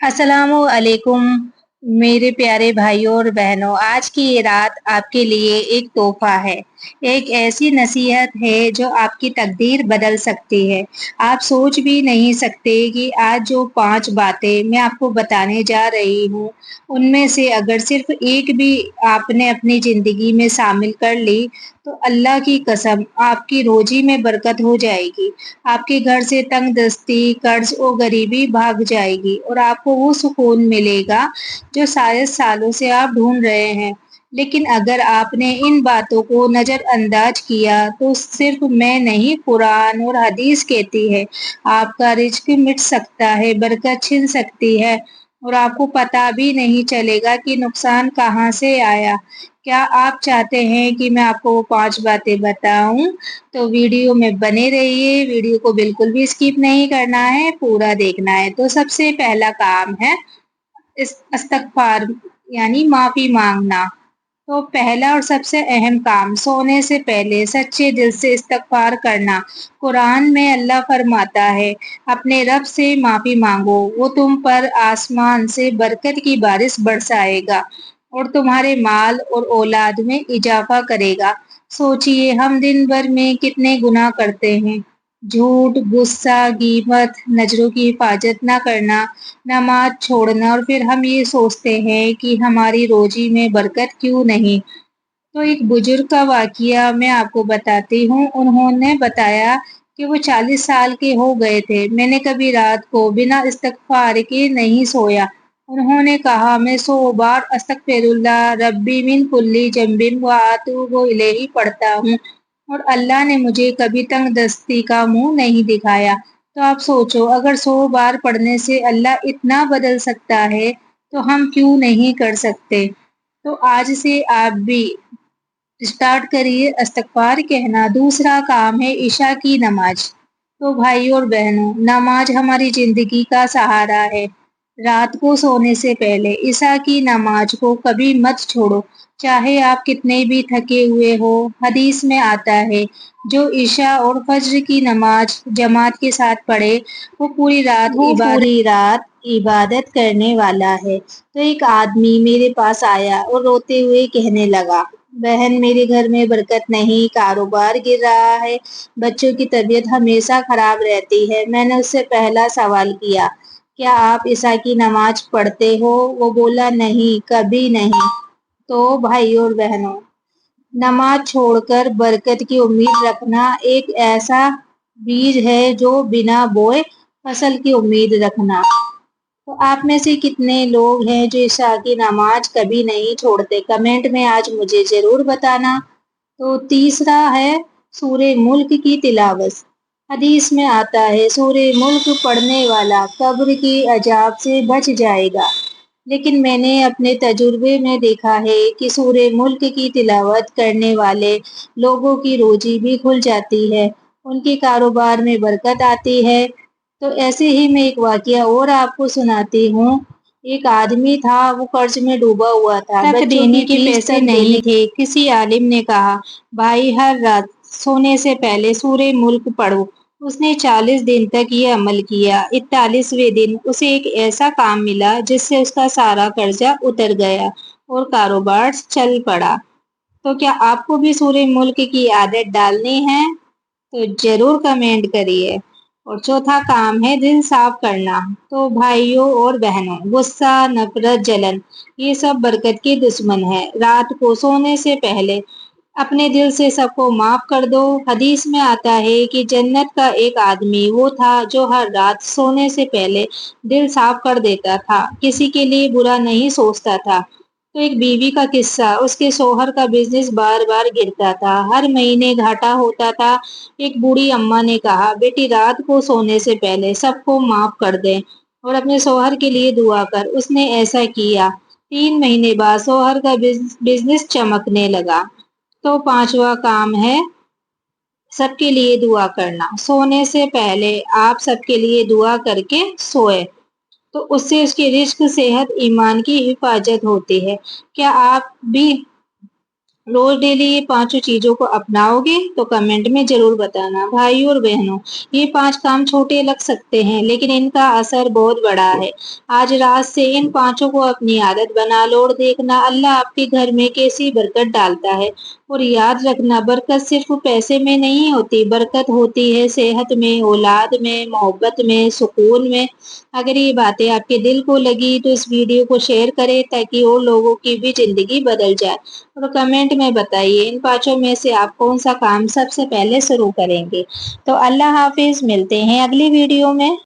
अस्सलाम वालेकुम मेरे प्यारे भाइयों और बहनों। आज की ये रात आपके लिए एक तोहफा है, एक ऐसी नसीहत है जो आपकी तकदीर बदल सकती है। आप सोच भी नहीं सकते कि आज जो 5 बातें मैं आपको बताने जा रही हूँ, उनमें से अगर सिर्फ एक भी आपने अपनी जिंदगी में शामिल कर ली तो अल्लाह की कसम आपकी रोजी में बरकत हो जाएगी। आपके घर से तंगदस्ती, कर्ज और गरीबी भाग जाएगी और आपको वो सुकून मिलेगा जो शायद सालों से आप ढूंढ रहे हैं। लेकिन अगर आपने इन बातों को नजरअंदाज किया तो सिर्फ मैं नहीं, कुरान और हदीस कहती है आपका रिज्क मिट सकता है, बरकत छिन सकती है और आपको पता भी नहीं चलेगा कि नुकसान कहाँ से आया। क्या आप चाहते हैं कि मैं आपको वो 5 बातें बताऊं? तो वीडियो में बने रहिए, वीडियो को बिल्कुल भी स्किप नहीं करना है, पूरा देखना है। तो सबसे पहला काम है इस्तगफार, यानी माफी मांगना। तो पहला और सबसे अहम काम, सोने से पहले सच्चे दिल से इस्तगफार करना। कुरान में अल्लाह फरमाता है, अपने रब से माफी मांगो, वो तुम पर आसमान से बरकत की बारिश बरसाएगा और तुम्हारे माल और औलाद में इजाफा करेगा। सोचिए, हम दिन भर में कितने गुनाह करते हैं। झूठ, गुस्सा, गीबत, नजरों की हिफाजत न करना, नमाज छोड़ना, और फिर हम ये सोचते हैं कि हमारी रोजी में बरकत क्यों नहीं। तो एक बुजुर्ग का वाकया मैं आपको बताती हूँ। उन्होंने बताया कि वो 40 साल के हो गए थे। मैंने कभी रात को बिना इस्तगफार के नहीं सोया। उन्होंने कहा, मैं 100 बार अस्तगफिरुल्लाह रब्बी मिन कुल्ली जंबिन व आतूबु इलैही पढ़ता हूँ और अल्लाह ने मुझे कभी तंगदस्ती का मुंह नहीं दिखाया। तो आप सोचो, अगर 100 बार पढ़ने से अल्लाह इतना बदल सकता है तो हम क्यों नहीं कर सकते। तो आज से आप भी स्टार्ट करिए इस्तगफार कहना। दूसरा काम है इशा की नमाज। तो भाइयों और बहनों, नमाज हमारी जिंदगी का सहारा है। रात को सोने से पहले इशा की नमाज को कभी मत छोड़ो, चाहे आप कितने भी थके हुए हो। हदीस में आता है, जो इशा और फज्र की नमाज जमात के साथ पढ़े वो पूरी रात इबादत करने वाला है। तो एक आदमी मेरे पास आया और रोते हुए कहने लगा, बहन, मेरे घर में बरकत नहीं, कारोबार गिर रहा है, बच्चों की तबीयत हमेशा खराब रहती है। मैंने उससे पहला सवाल किया, क्या आप ईसा की नमाज पढ़ते हो? वो बोला, नहीं, कभी नहीं। तो भाइयों और बहनों, नमाज छोड़कर बरकत की उम्मीद रखना एक ऐसा बीज है जो बिना बोए फसल की उम्मीद रखना। तो आप में से कितने लोग हैं जो इशा की नमाज कभी नहीं छोड़ते? कमेंट में आज मुझे जरूर बताना। तो तीसरा है सूरे मुल्क की तिलावत। हदीस में आता है, सूरे मुल्क पढ़ने वाला कब्र की अजाब से बच जाएगा। लेकिन मैंने अपने तजुर्बे में देखा है कि सूरे मुल्क की तिलावत करने वाले लोगों की रोजी भी खुल जाती है, उनके कारोबार में बरकत आती है। तो ऐसे ही मैं एक वाकया और आपको सुनाती हूँ। एक आदमी था, वो कर्ज में डूबा हुआ था, तक बच्चों देने की के फीस पैसे तक नहीं देने थे। किसी आलिम ने कहा, भाई, हर रात सोने से पहले सूरे मुल्क पढ़ो। उसने 40 दिन तक ये अमल किया। 41वें दिन उसे एक ऐसा काम मिला जिससे उसका सारा कर्जा उतर गया और कारोबार चल पड़ा। तो क्या आपको भी सूरे मुल्क की आदत डालनी है? तो जरूर कमेंट करिए। और चौथा काम है दिल साफ करना। तो भाइयों और बहनों, गुस्सा, नफरत, जलन, ये सब बरकत के दुश्मन है। रात को सोने से पहले अपने दिल से सबको माफ कर दो। हदीस में आता है कि जन्नत का एक आदमी वो था जो हर रात सोने से पहले दिल साफ कर देता था, किसी के लिए बुरा नहीं सोचता था। तो एक बीवी का किस्सा, उसके शोहर का बिजनेस बार बार गिरता था, हर महीने घाटा होता था। एक बूढ़ी अम्मा ने कहा, बेटी, रात को सोने से पहले सबको माफ कर दे और अपने शोहर के लिए दुआ कर। उसने ऐसा किया। 3 महीने बाद शोहर का बिजनेस चमकने लगा। तो पांचवा काम है सबके लिए दुआ करना। सोने से पहले आप सबके लिए दुआ करके सोए, तो उससे उसकी रिस्क, सेहत, ईमान की हिफाजत होती है। क्या आप भी روز ڈیلی یہ پانچوں چیزوں کو اپناؤ گے تو کمنٹ میں ضرور بتانا۔ بھائیوں اور بہنوں، یہ 5 کام چھوٹے لگ سکتے ہیں لیکن ان کا اثر بہت بڑا ہے۔ آج رات سے ان پانچوں کو اپنی عادت بنا لو اور دیکھنا اللہ آپ کے گھر میں کیسی برکت ڈالتا ہے۔ اور یاد رکھنا، برکت صرف پیسے میں نہیں ہوتی، برکت ہوتی ہے صحت میں، اولاد میں، محبت میں، سکون میں۔ اگر یہ باتیں آپ کے دل کو لگی تو اس ویڈیو کو شیئر کریں تاکہ اور لوگوں کی بھی زندگی بدل جائے، اور کمنٹ میں بتائیے ان پانچوں میں سے آپ کون سا کام سب سے پہلے شروع کریں گے۔ تو اللہ حافظ، ملتے ہیں اگلی ویڈیو میں۔